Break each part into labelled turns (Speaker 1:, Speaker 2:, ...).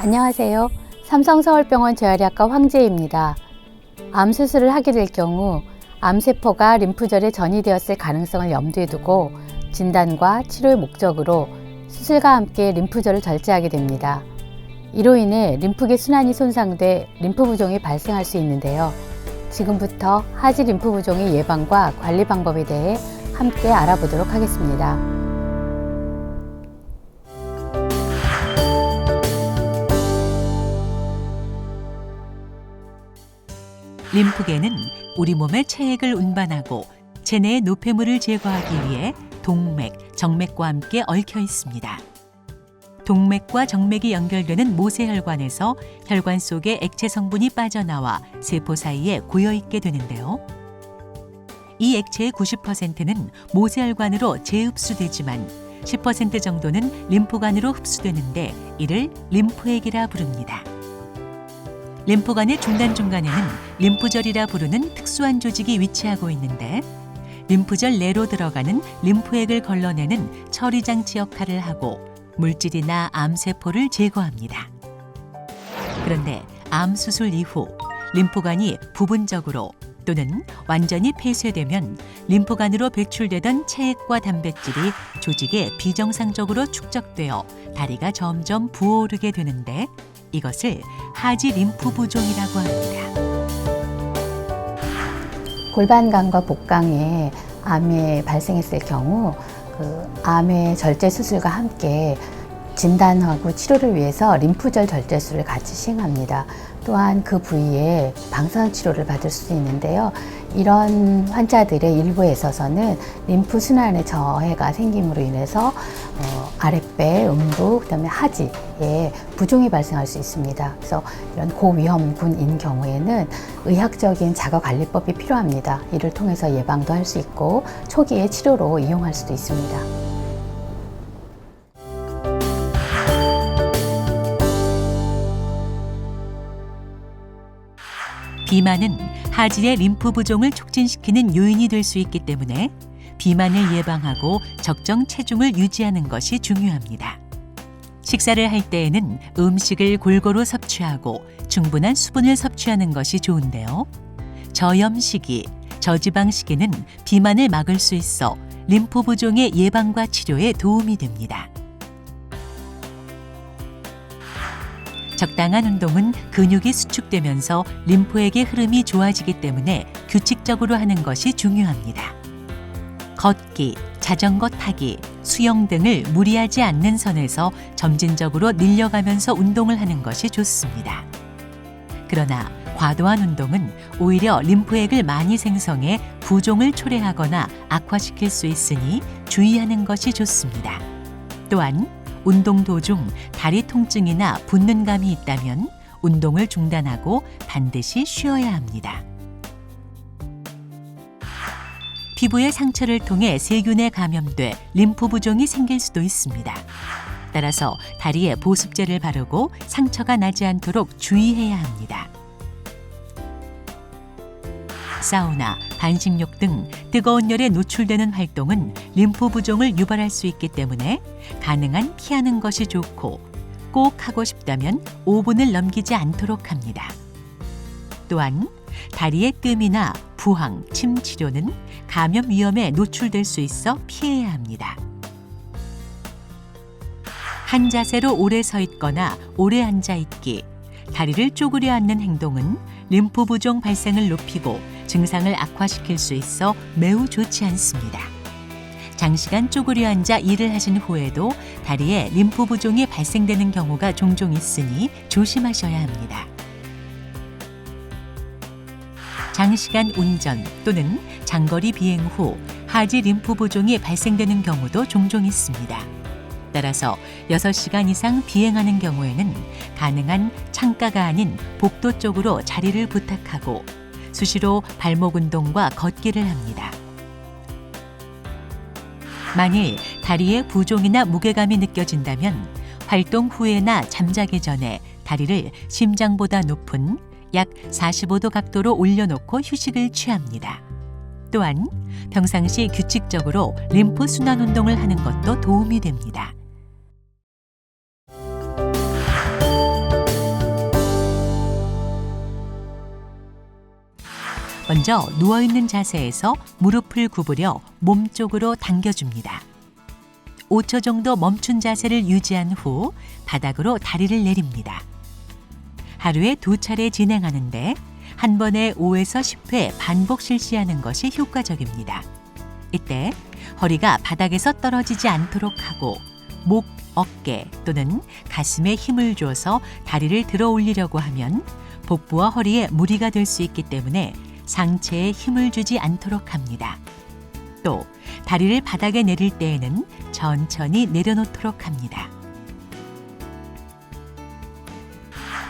Speaker 1: 안녕하세요. 삼성서울병원 재활의학과 황재희입니다. 암 수술을 하게 될 경우 암세포가 림프절에 전이되었을 가능성을 염두에 두고 진단과 치료의 목적으로 수술과 함께 림프절을 절제하게 됩니다. 이로 인해 림프계 순환이 손상돼 림프 부종이 발생할 수 있는데요. 지금부터 하지 림프 부종의 예방과 관리 방법에 대해 함께 알아보도록 하겠습니다.
Speaker 2: 림프계는 우리 몸의 체액을 운반하고 체내의 노폐물을 제거하기 위해 동맥, 정맥과 함께 얽혀 있습니다. 동맥과 정맥이 연결되는 모세혈관에서 혈관 속에 액체 성분이 빠져나와 세포 사이에 고여있게 되는데요. 이 액체의 90%는 모세혈관으로 재흡수되지만 10% 정도는 림프관으로 흡수되는데 이를 림프액이라 부릅니다. 림프관의 중간중간에는 림프절이라 부르는 특수한 조직이 위치하고 있는데 림프절 내로 들어가는 림프액을 걸러내는 처리장치 역할을 하고 물질이나 암세포를 제거합니다. 그런데 암 수술 이후 림프관이 부분적으로 또는 완전히 폐쇄되면 림프관으로 배출되던 체액과 단백질이 조직에 비정상적으로 축적되어 다리가 점점 부어오르게 되는데 이것을 하지 림프 부종이라고 합니다.
Speaker 1: 골반강과 복강에 암이 발생했을 경우 암의 절제 수술과 함께 진단하고 치료를 위해서 림프절 절제술을 같이 시행합니다. 또한 그 부위에 방사선 치료를 받을 수 있는데요. 이런 환자들의 일부에 있어서는 림프 순환의 저해가 생김으로 인해서 아랫배, 음부, 그다음에 하지에 부종이 발생할 수 있습니다. 그래서 이런 고위험군인 경우에는 의학적인 자가관리법이 필요합니다. 이를 통해서 예방도 할 수 있고 초기에 치료로 이용할 수도 있습니다.
Speaker 2: 비만은 하지의 림프 부종을 촉진시키는 요인이 될 수 있기 때문에 비만을 예방하고 적정 체중을 유지하는 것이 중요합니다. 식사를 할 때에는 음식을 골고루 섭취하고 충분한 수분을 섭취하는 것이 좋은데요. 저염식이, 저지방식이는 비만을 막을 수 있어 림프 부종의 예방과 치료에 도움이 됩니다. 적당한 운동은 근육이 수축되면서 림프액의 흐름이 좋아지기 때문에 규칙적으로 하는 것이 중요합니다. 걷기, 자전거 타기, 수영 등을 무리하지 않는 선에서 점진적으로 늘려가면서 운동을 하는 것이 좋습니다. 그러나 과도한 운동은 오히려 림프액을 많이 생성해 부종을 초래하거나 악화시킬 수 있으니 주의하는 것이 좋습니다. 또한 운동 도중 다리 통증이나 붓는 감이 있다면 운동을 중단하고 반드시 쉬어야 합니다. 피부의 상처를 통해 세균에 감염돼 림프 부종이 생길 수도 있습니다. 따라서 다리에 보습제를 바르고 상처가 나지 않도록 주의해야 합니다. 사우나, 반식욕 등 뜨거운 열에 노출되는 활동은 림프 부종을 유발할 수 있기 때문에 가능한 피하는 것이 좋고 꼭 하고 싶다면 5분을 넘기지 않도록 합니다. 또한 다리의 뜸이나 부항, 침 치료는 감염 위험에 노출될 수 있어 피해야 합니다. 한 자세로 오래 서 있거나 오래 앉아 있기, 다리를 쪼그려 앉는 행동은 림프 부종 발생을 높이고 증상을 악화시킬 수 있어 매우 좋지 않습니다. 장시간 쪼그려 앉아 일을 하신 후에도 다리에 림프 부종이 발생되는 경우가 종종 있으니 조심하셔야 합니다. 장시간 운전 또는 장거리 비행 후 하지 림프 부종이 발생되는 경우도 종종 있습니다. 따라서 6시간 이상 비행하는 경우에는 가능한 창가가 아닌 복도 쪽으로 자리를 부탁하고 수시로 발목 운동과 걷기를 합니다. 만일 다리에 부종이나 무게감이 느껴진다면 활동 후에나 잠자기 전에 다리를 심장보다 높은 약 45도 각도로 올려놓고 휴식을 취합니다. 또한 평상시 규칙적으로 림프 순환 운동을 하는 것도 도움이 됩니다. 먼저 누워있는 자세에서 무릎을 구부려 몸쪽으로 당겨줍니다. 5초 정도 멈춘 자세를 유지한 후 바닥으로 다리를 내립니다. 하루에 2차례 진행하는데 한 번에 5에서 10회 반복 실시하는 것이 효과적입니다. 이때 허리가 바닥에서 떨어지지 않도록 하고 목, 어깨 또는 가슴에 힘을 줘서 다리를 들어 올리려고 하면 복부와 허리에 무리가 될 수 있기 때문에 상체에 힘을 주지 않도록 합니다. 또 다리를 바닥에 내릴 때에는 천천히 내려놓도록 합니다.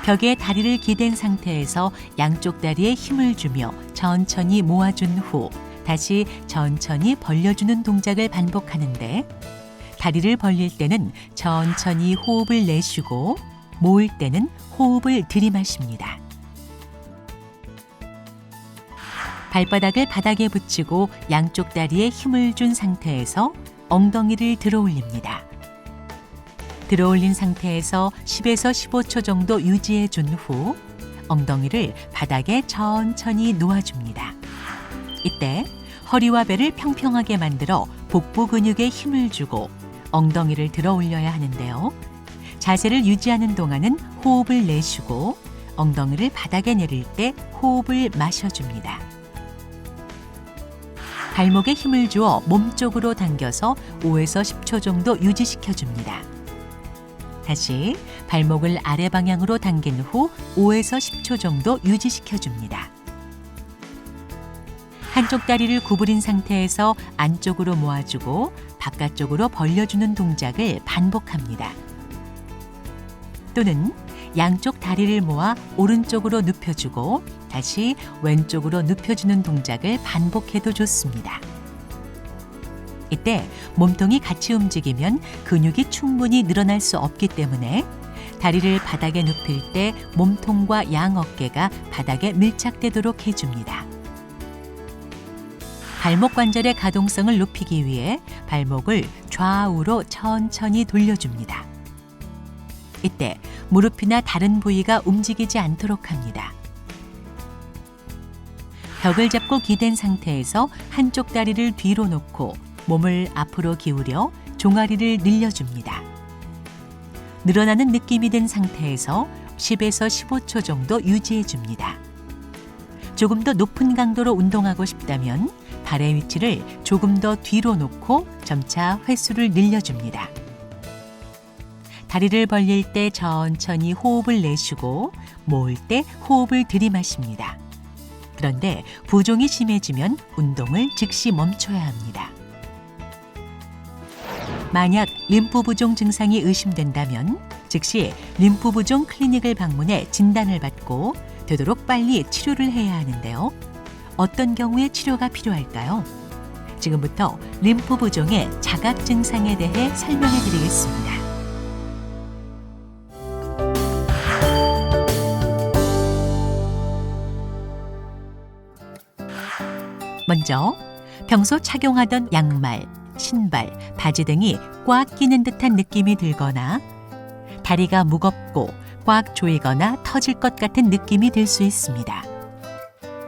Speaker 2: 벽에 다리를 기댄 상태에서 양쪽 다리에 힘을 주며 천천히 모아준 후 다시 천천히 벌려주는 동작을 반복하는데 다리를 벌릴 때는 천천히 호흡을 내쉬고 모을 때는 호흡을 들이마십니다. 발바닥을 바닥에 붙이고 양쪽 다리에 힘을 준 상태에서 엉덩이를 들어 올립니다. 들어 올린 상태에서 10에서 15초 정도 유지해 준 후 엉덩이를 바닥에 천천히 놓아줍니다. 이때 허리와 배를 평평하게 만들어 복부 근육에 힘을 주고 엉덩이를 들어 올려야 하는데요. 자세를 유지하는 동안은 호흡을 내쉬고 엉덩이를 바닥에 내릴 때 호흡을 마셔줍니다. 발목에 힘을 주어 몸쪽으로 당겨서 5에서 10초 정도 유지시켜줍니다. 다시 발목을 아래 방향으로 당긴 후 5에서 10초 정도 유지시켜줍니다. 한쪽 다리를 구부린 상태에서 안쪽으로 모아주고 바깥쪽으로 벌려주는 동작을 반복합니다. 또는 양쪽 다리를 모아 오른쪽으로 눕혀주고 다시 왼쪽으로 눕혀주는 동작을 반복해도 좋습니다. 이때 몸통이 같이 움직이면 근육이 충분히 늘어날 수 없기 때문에 다리를 바닥에 눕힐 때 몸통과 양 어깨가 바닥에 밀착되도록 해줍니다. 발목 관절의 가동성을 높이기 위해 발목을 좌우로 천천히 돌려줍니다. 이때 무릎이나 다른 부위가 움직이지 않도록 합니다. 벽을 잡고 기댄 상태에서 한쪽 다리를 뒤로 놓고 몸을 앞으로 기울여 종아리를 늘려줍니다. 늘어나는 느낌이 든 상태에서 10에서 15초 정도 유지해줍니다. 조금 더 높은 강도로 운동하고 싶다면 발의 위치를 조금 더 뒤로 놓고 점차 횟수를 늘려줍니다. 다리를 벌릴 때 천천히 호흡을 내쉬고 모을 때 호흡을 들이마십니다. 그런데 부종이 심해지면 운동을 즉시 멈춰야 합니다. 만약 림프 부종 증상이 의심된다면 즉시 림프 부종 클리닉을 방문해 진단을 받고 되도록 빨리 치료를 해야 하는데요. 어떤 경우에 치료가 필요할까요? 지금부터 림프 부종의 자각 증상에 대해 설명해 드리겠습니다. 먼저 평소 착용하던 양말, 신발, 바지 등이 꽉 끼는 듯한 느낌이 들거나 다리가 무겁고 꽉 조이거나 터질 것 같은 느낌이 들 수 있습니다.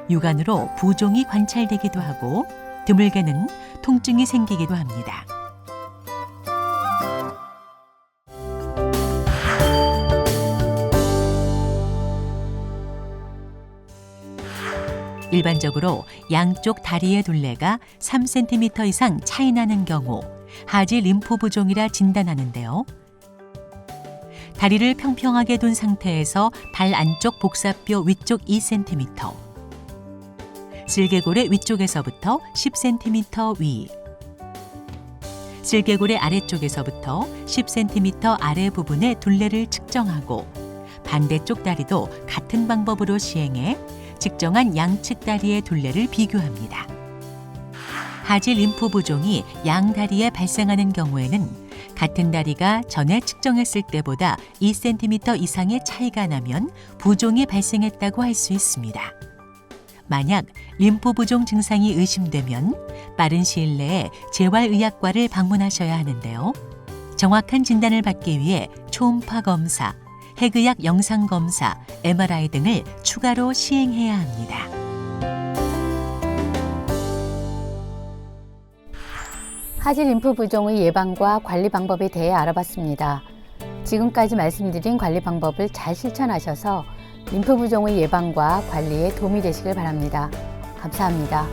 Speaker 2: 육안으로 부종이 관찰되기도 하고 드물게는 통증이 생기기도 합니다. 일반적으로 양쪽 다리의 둘레가 3cm 이상 차이 나는 경우 하지 림프 부종이라 진단하는데요. 다리를 평평하게 둔 상태에서 발 안쪽 복사뼈 위쪽 2cm, 슬개골의 위쪽에서부터 10cm 위, 슬개골의 아래쪽에서부터 10cm 아래 부분의 둘레를 측정하고 반대쪽 다리도 같은 방법으로 시행해 측정한 양측 다리의 둘레를 비교합니다. 하지 림프 부종이 양 다리에 발생하는 경우에는 같은 다리가 전에 측정했을 때보다 2cm 이상의 차이가 나면 부종이 발생했다고 할 수 있습니다. 만약 림프 부종 증상이 의심되면 빠른 시일 내에 재활의학과를 방문하셔야 하는데요. 정확한 진단을 받기 위해 초음파 검사, 핵의학 영상 검사, MRI 등을 추가로 시행해야 합니다.
Speaker 1: 하지 림프 부종의 예방과 관리 방법에 대해 알아봤습니다. 지금까지 말씀드린 관리 방법을 잘 실천하셔서 림프 부종의 예방과 관리에 도움이 되시길 바랍니다. 감사합니다.